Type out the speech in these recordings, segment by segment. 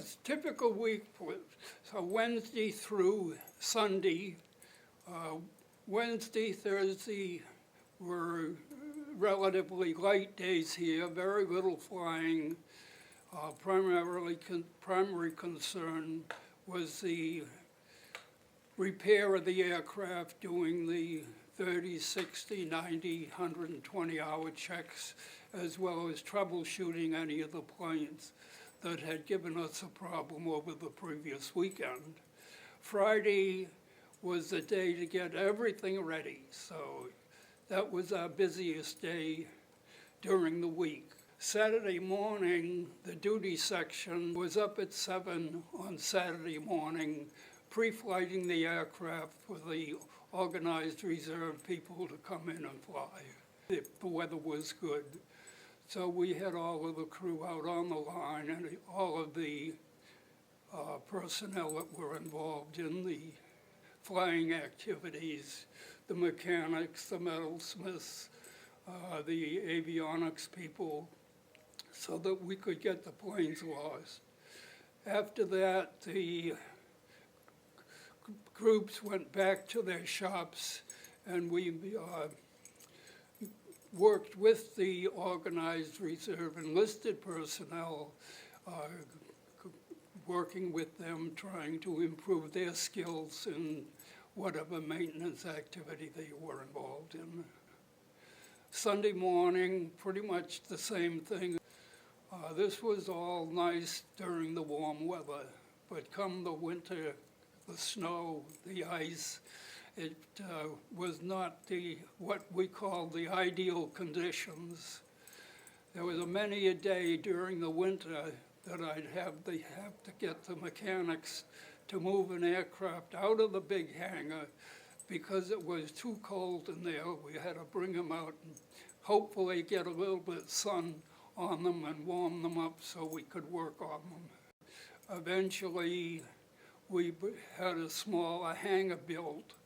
A typical week was Wednesday through Sunday. Wednesday, Thursday were relatively light days here, very little flying. Primary concern was the repair of the aircraft, doing the 30, 60, 90, 120-hour checks, as well as troubleshooting any of the planes that had given us a problem over the previous weekend. Friday was the day to get everything ready, so that was our busiest day during the week. Saturday morning, the duty section was up at 7 on Saturday morning, pre-flighting the aircraft for the organized reserve people to come in and fly if the weather was good. So we had all of the crew out on the line and all of the personnel that were involved in the flying activities, the mechanics, the metalsmiths, the avionics people, so that we could get the planes lost. After that, the groups went back to their shops, and we worked with the organized reserve enlisted personnel, working with them, trying to improve their skills in whatever maintenance activity they were involved in. Sunday morning, pretty much the same thing. This was all nice during the warm weather, but come the winter, the snow, the ice, it was not what we call the ideal conditions. There was many a day during the winter that I'd have to get the mechanics to move an aircraft out of the big hangar because it was too cold in there. We had to bring them out and hopefully get a little bit of sun on them and warm them up so we could work on them. Eventually, we had a smaller hangar built,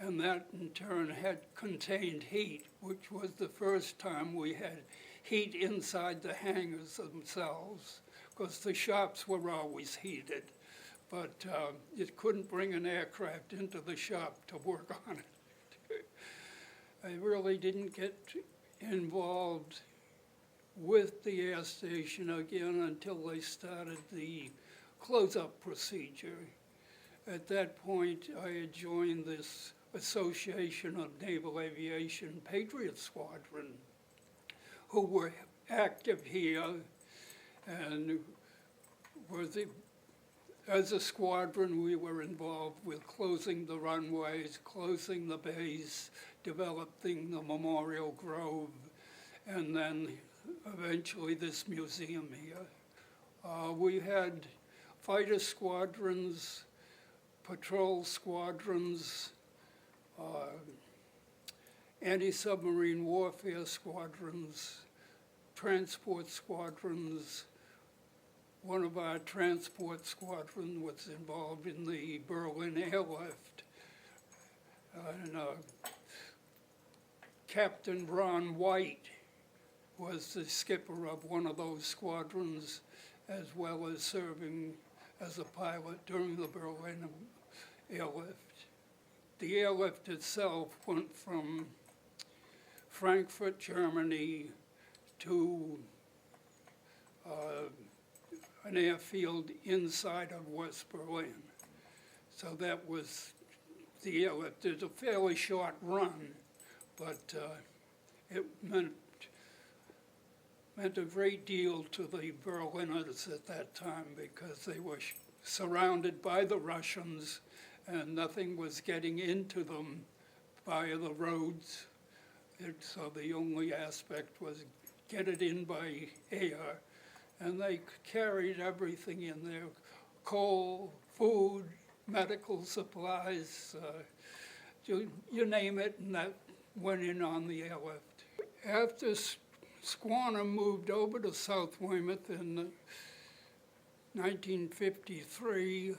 and that in turn had contained heat, which was the first time we had heat inside the hangars themselves, because the shops were always heated, but it couldn't bring an aircraft into the shop to work on it. I really didn't get involved with the air station again until they started the close-up procedure. At that point, I had joined this Association of Naval Aviation Patriot Squadron, who were active here and as a squadron, we were involved with closing the runways, closing the bays, developing the Memorial Grove, and then eventually this museum here. We had fighter squadrons, patrol squadrons, anti-submarine warfare squadrons, transport squadrons. One of our transport squadron was involved in the Berlin airlift. And Captain Ron White was the skipper of one of those squadrons, as well as serving as a pilot during the Berlin airlift. The airlift itself went from Frankfurt, Germany, to an airfield inside of West Berlin. So that was the airlift. It was a fairly short run, but it meant a great deal to the Berliners at that time because they were surrounded by the Russians and nothing was getting into them via the roads. So the only aspect was get it in by air, and they carried everything in there, coal, food, medical supplies, you name it, and that went in on the airlift. After Squadron moved over to South Weymouth in 1953,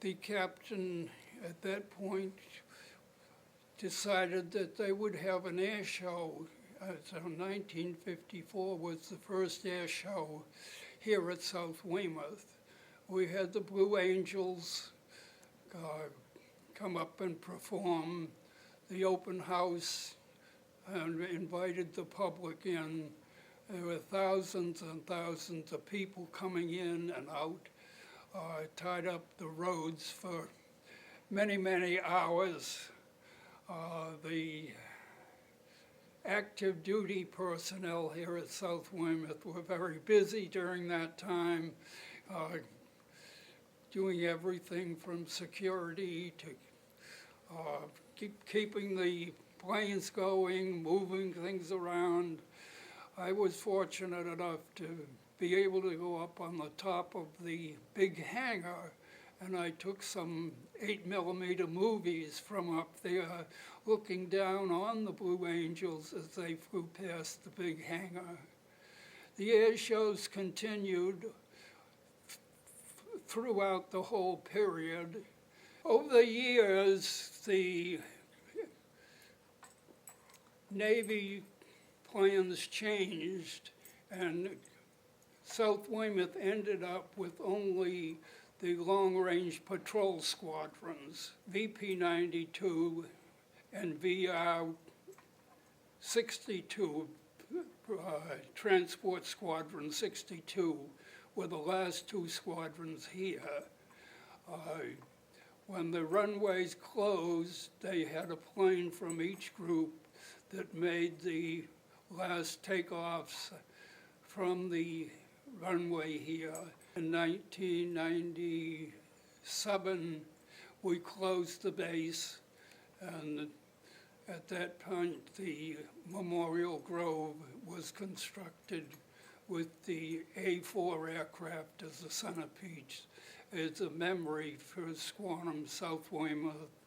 the captain at that point decided that they would have an air show. So 1954 was the first air show here at South Weymouth. We had the Blue Angels come up and perform the open house and invited the public in. There were thousands and thousands of people coming in and out, tied up the roads for many, many hours. The active duty personnel here at South Weymouth were very busy during that time, doing everything from security to keeping the planes going, moving things around. I was fortunate enough to be able to go up on the top of the big hangar, and I took some 8mm movies from up there, looking down on the Blue Angels as they flew past the big hangar. The air shows continued throughout the whole period. Over the years, the Navy plans changed, and South Weymouth ended up with only the long-range patrol squadrons, VP-92 and VR-62, Transport Squadron 62, were the last two squadrons here. When the runways closed, they had a plane from each group that made the last takeoffs from the runway here. In 1997, we closed the base, and at that point, the Memorial Grove was constructed with the A4 aircraft as the centerpiece. It's a memory for Squadron South Weymouth